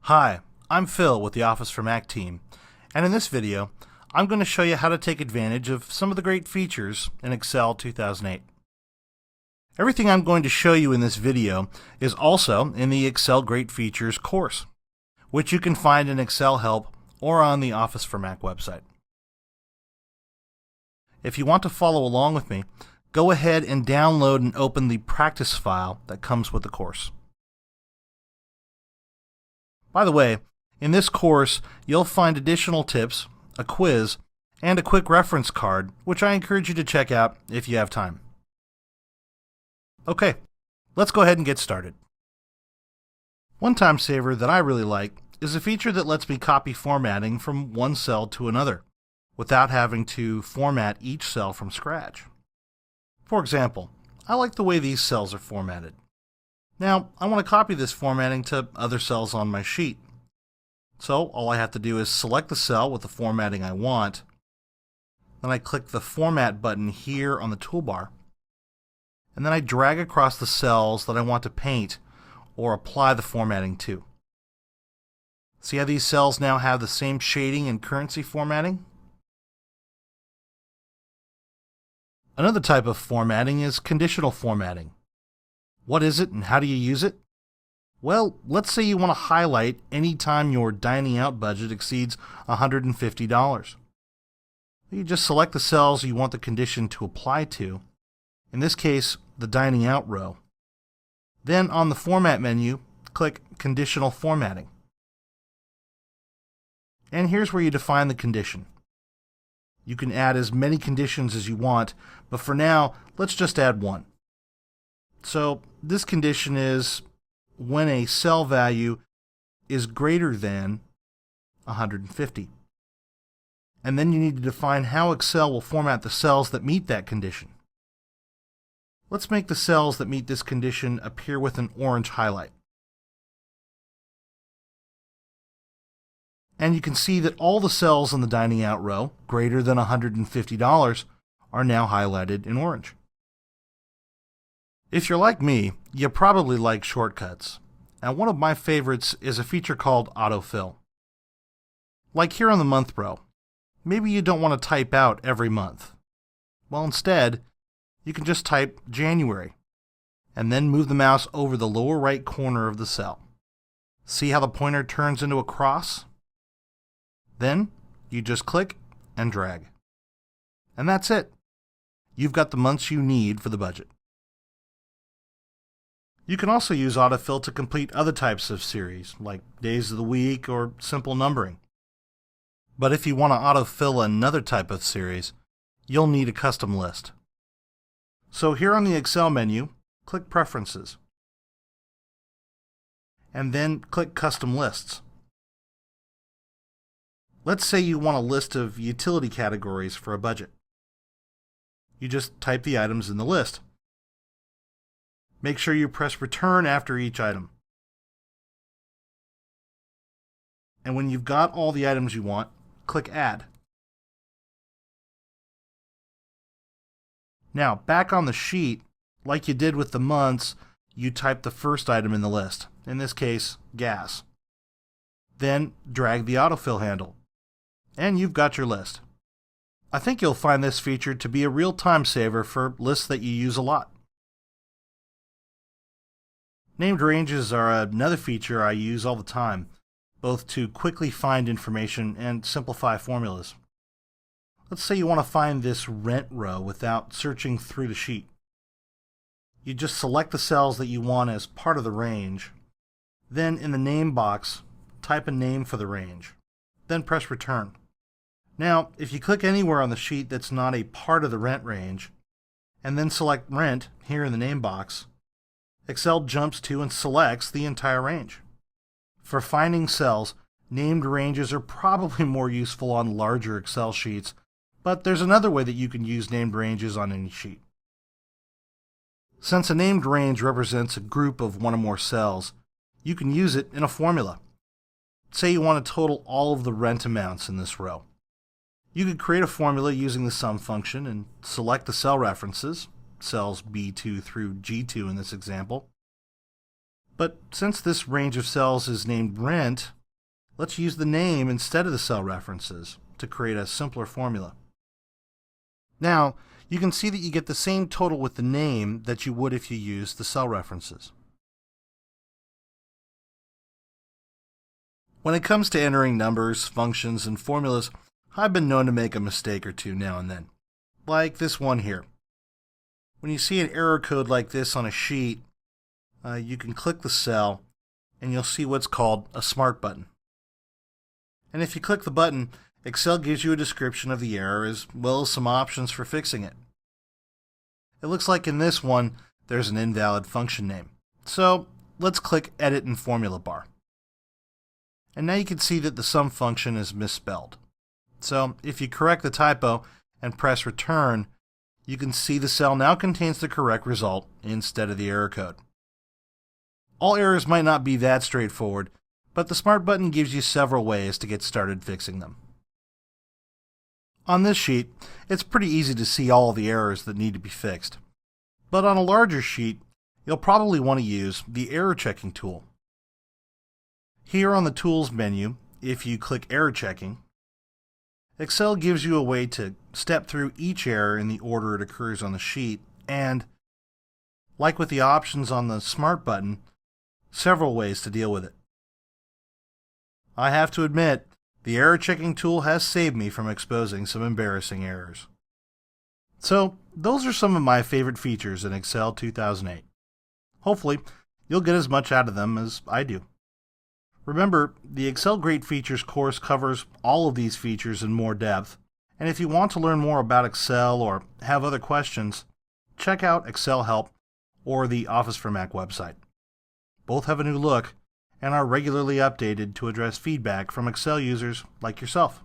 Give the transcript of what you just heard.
Hi, I'm Phil with the Office for Mac team, and in this video, I'm going to show you how to take advantage of some of the great features in Excel 2008. Everything I'm going to show you in this video is also in the Excel Great Features course, which you can find in Excel Help or on the Office for Mac website. If you want to follow along with me, go ahead and download and open the practice file that comes with the course. By the way, in this course, you'll find additional tips, a quiz, and a quick reference card, which I encourage you to check out if you have time. Okay, let's go ahead and get started. One time saver that I really like is a feature that lets me copy formatting from one cell to another, without having to format each cell from scratch. For example, I like the way these cells are formatted. Now, I want to copy this formatting to other cells on my sheet. So, all I have to do is select the cell with the formatting I want. Then I click the Format button here on the toolbar. And then I drag across the cells that I want to paint or apply the formatting to. See how these cells now have the same shading and currency formatting? Another type of formatting is conditional formatting. What is it and how do you use it? Well, let's say you want to highlight any time your dining out budget exceeds $150. You just select the cells you want the condition to apply to, in this case, the dining out row. Then on the Format menu, click Conditional Formatting. And here's where you define the condition. You can add as many conditions as you want, but for now, let's just add one. So this condition is when a cell value is greater than 150. And then you need to define how Excel will format the cells that meet that condition. Let's make the cells that meet this condition appear with an orange highlight. And you can see that all the cells in the dining out row greater than $150 are now highlighted in orange. If you're like me, you probably like shortcuts, and one of my favorites is a feature called Autofill. Like here on the month row, maybe you don't want to type out every month. Well, instead, you can just type January, and then move the mouse over the lower right corner of the cell. See how the pointer turns into a cross? Then, you just click and drag. And that's it. You've got the months you need for the budget. You can also use Autofill to complete other types of series, like days of the week or simple numbering. But if you want to autofill another type of series, you'll need a custom list. So here on the Excel menu, click Preferences. And then click Custom Lists. Let's say you want a list of utility categories for a budget. You just type the items in the list. Make sure you press Return after each item. And when you've got all the items you want, click Add. Now, back on the sheet, like you did with the months, you type the first item in the list, in this case, gas. Then drag the autofill handle, and you've got your list. I think you'll find this feature to be a real time saver for lists that you use a lot. Named ranges are another feature I use all the time, both to quickly find information and simplify formulas. Let's say you want to find this rent row without searching through the sheet. You just select the cells that you want as part of the range. Then in the name box, type a name for the range. Then press Return. Now, if you click anywhere on the sheet that's not a part of the rent range, and then select Rent here in the name box, Excel jumps to and selects the entire range. For finding cells, named ranges are probably more useful on larger Excel sheets, but there's another way that you can use named ranges on any sheet. Since a named range represents a group of one or more cells, you can use it in a formula. Say you want to total all of the rent amounts in this row. You could create a formula using the sum function and select the cell references, cells B2 through G2 in this example. But since this range of cells is named rent, let's use the name instead of the cell references to create a simpler formula. Now, you can see that you get the same total with the name that you would if you used the cell references. When it comes to entering numbers, functions, and formulas, I've been known to make a mistake or two now and then, like this one here. When you see an error code like this on a sheet, you can click the cell and you'll see what's called a Smart button. And if you click the button, Excel gives you a description of the error as well as some options for fixing it. It looks like in this one, there's an invalid function name. So let's click Edit in Formula Bar. And now you can see that the sum function is misspelled. So if you correct the typo and press Return, you can see the cell now contains the correct result instead of the error code. All errors might not be that straightforward, but the Smart button gives you several ways to get started fixing them. On this sheet, it's pretty easy to see all of the errors that need to be fixed. But on a larger sheet, you'll probably want to use the Error Checking tool. Here on the Tools menu, if you click Error Checking, Excel gives you a way to step through each error in the order it occurs on the sheet, and, like with the options on the Smart button, several ways to deal with it. I have to admit, the Error Checking tool has saved me from exposing some embarrassing errors. So, those are some of my favorite features in Excel 2008. Hopefully, you'll get as much out of them as I do. Remember, the Excel Great Features course covers all of these features in more depth, and if you want to learn more about Excel or have other questions, check out Excel Help or the Office for Mac website. Both have a new look and are regularly updated to address feedback from Excel users like yourself.